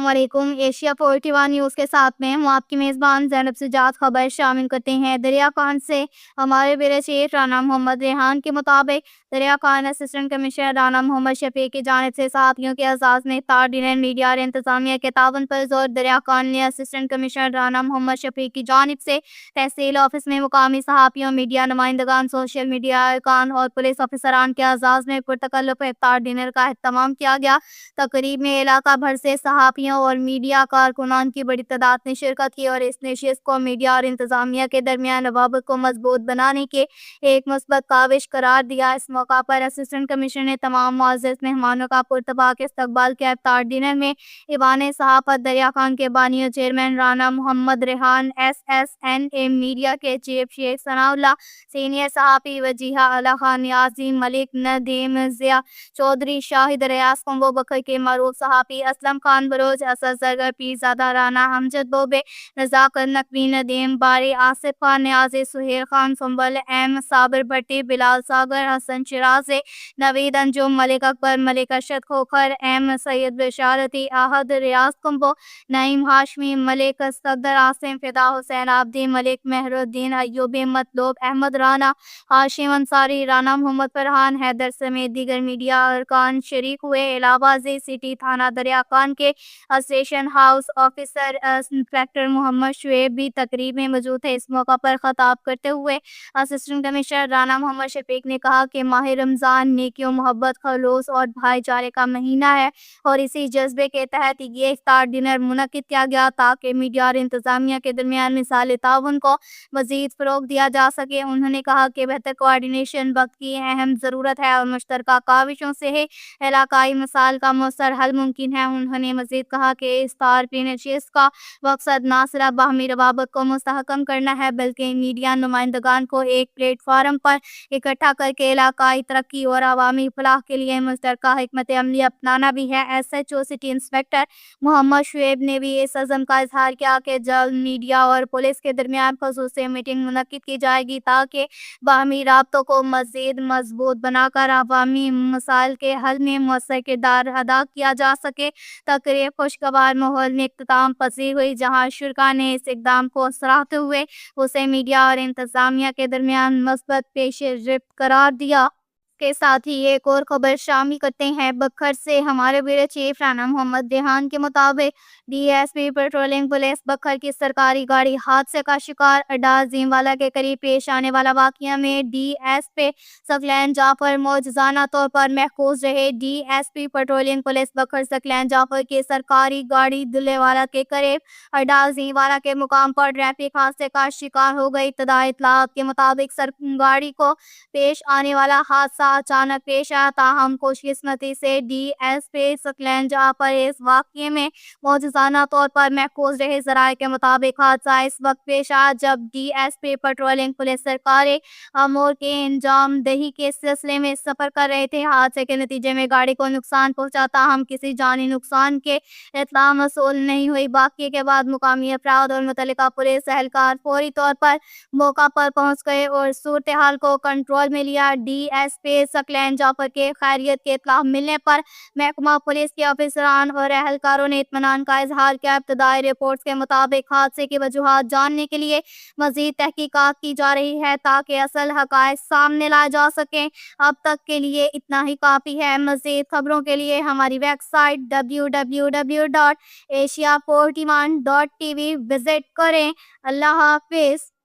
अस्सलाम वालेकुम। Asia 41 news के साथ में हूँ आपकी मेज़बान ज़ैनब सुजात। खबर शामिल करते हैं। दरिया खान से हमारे ब्यूरो चीफ राना मोहम्मद रेहान के मुताबिक दरिया खान असिस्टेंट कमिश्नर राना मोहम्मद शफीक की जानिब से साथियों के एजाज़ में इफ्तार डिनर मीडिया और इंतजामिया के ताउन पर जोर। दरिया खान ने असिस्टेंट कमिश्नर राना मोहम्मद शफीक की जानिब से तहसील ऑफिस में मुकामी सहाफ़ियों, मीडिया नुमाइंदगान, सोशल मीडिया अरकान और पुलिस अफसरान के एजाज़ में पुरतकल्लुफ़ इफ्तार डिनर का एहतमाम किया गया। तकरीब में इलाका भर से सहाफ़ियों और मीडिया कारकुनान की बड़ी तादाद ने शिरकत की और इस नशिस्त को मीडिया और इंतजामिया के दरमियान रवाबत को मजबूत बनाने के एक मुस्बत काविश करार दिया। इस मौका पर असिस्टेंट कमिश्नर ने तमाम मुअज़्ज़ज़ मेहमानों का पुरतबाक इस्तकबाल किया। इफ्तार डिनर में ईवान सहाफ़त दरिया खान के बानी और chairman Rana Mohammad Rehan, SSNA media के चीफ शेख सनाउल्लाह, सीनियर सहाफ़ी वजीहा अला खान नियाज़ी, मलिक नदीम, ज़िया चौधरी, शाहिद रियाज, कंबो बकर के मरूफ सहाफ़ी Aslam Khan Baloch, Asad Zargar, Pirzada Rana, Amjad Bobay, Razaqat Naqvi, Nadeem Bari, Asif Khan Niazi, Suhail Khan Sumbal, M Sabir Bhatti, Bilal Sagar, Hasan Shirazi, Naveed Anjum, Malik Akbar, Malik Arshad Khokhar, M Syed Bisharati, Ahad Riaz combo, Naeem Hashmi, Malik Safdar, Asim फिदा, हुसैन आबदी, मलिक मेहरुद्दीन अय्यूबी, मतलूब अहमद राना, हाशिम अंसारी, राना मोहम्मद फरहान, हैदर समेत दीगर मीडिया अरकान शरीक हुए। इलाहाबादी सिटी थाना दरिया खान के station house officer inspector Mohammad Shoaib भी तकरीब में मौजूद थे। इस मौका पर खिताब करते हुए असिस्टेंट कमिश्नर राना मोहम्मद शफीक ने कहा कि माह रमज़ान नेकी, मोहब्बत, खलूस और भाईचारे का महीना है और इसी जज्बे के तहत ये इफ्तार डिनर मुनक्किद किया गया ताकि मीडिया और इंतजामिया के दरमियान मिसाल ताउन को मज़ीद फ़रोग़ दिया जा सके। उन्होंने कहा कि बेहतर कोऑर्डिनेशन वक्त की अहम ज़रूरत है और मुश्तरका काविशों से ही इलाकाई मसाइल का मौसर हल मुमकिन है। उन्होंने मज़ीद कहा कि इफ्तार नशिस्त का मकसद न सिर्फ बाहमी रवाबत को मुस्तहकम करना है बल्कि मीडिया नुमाइंदगान को एक प्लेटफार्म पर इकट्ठा करके इलाकाई तरक्की और अवामी फलाह के लिए मुश्तरका हिकमत अमली अपनाना भी है। SHO city inspector Mohammad Shoaib ने भी इस अज़म का इजहार किया कि जल्द मीडिया और पुलिस के दरमियान ख़ुसूसी मीटिंग मुनक्किद की जाएगी ताकि बाहमी राब्तों को मज़ीद मजबूत बनाकर अवामी मसाइल के हल में मौसर किरदार अदा किया जा सके। तकरीब खुशगवार माहौल में इख्तिताम पसीर हुई जहाँ शुरका ने इस इक़दाम को सराहते हुए उसे मीडिया और इंतजामिया के दरमियान मस्बत पेश रफ्त करार दिया। के साथ ही एक और खबर शामिल करते हैं। बखर से हमारे ब्यूरो चीफ राना मोहम्मद रेहान के मुताबिक DSP पेट्रोलिंग पुलिस बखर की सरकारी गाड़ी हादसे का शिकार। अड्डा अजीमवाला के करीब पेश आने वाला वाक़या में DSP सकलैन जाफर मौजूदाना तौर पर महफूज रहे। DSP पेट्रोलिंग पुलिस बखर सकलैन जाफर की सरकारी गाड़ी दुल्लेवाला के करीब अड्डा अजीमवाला के मुकाम पर ट्रैफिक हादसे का शिकार हो गई। इब्तदाई इत्तलात के मुताबिक गाड़ी को पेश आने वाला हादसा अचानक पेश आया, ताहम खुशकिस्मती से DSP सकलैन जाफर इस वाक़ये में मौजूदाना तौर पर महफूज रहे। ज़राए के मुताबिक हादसा इस वक्त पेश आया जब DSP पेट्रोलिंग पुलिस सरकारी अमूर के इंजाम दही के सिलसिले में सफ़र कर रहे थे। हादसे के नतीजे में गाड़ी को नुकसान पहुंचा, ताहम किसी जानी नुकसान के इत्तला मौसूल नहीं हुई। वाक़ये के बाद मुकामी अफराद और मुतल्लिका पुलिस एहलकार फौरी तौर पर मौका पर पहुंच गए और सूरत हाल को कंट्रोल में लिया। DSP सकलैन जाफर के खैरियत के इत्तला मिलने पर महकमा पुलिस के अफसरान और एहलकारों ने इत्मीनान का इजहार किया। इब्तदाई रिपोर्ट्स के मुताबिक हादसे की वजूहात जानने के लिए मज़ीद तहकीकात की जा रही है ताकि असल हक़ाइक़ सामने लाए जा सकें। अब तक के लिए इतना ही काफ़ी है। मज़ीद खबरों के लिए हमारी वेबसाइट www.asia41.tv विज़िट करें। अल्लाह हाफ़िज़।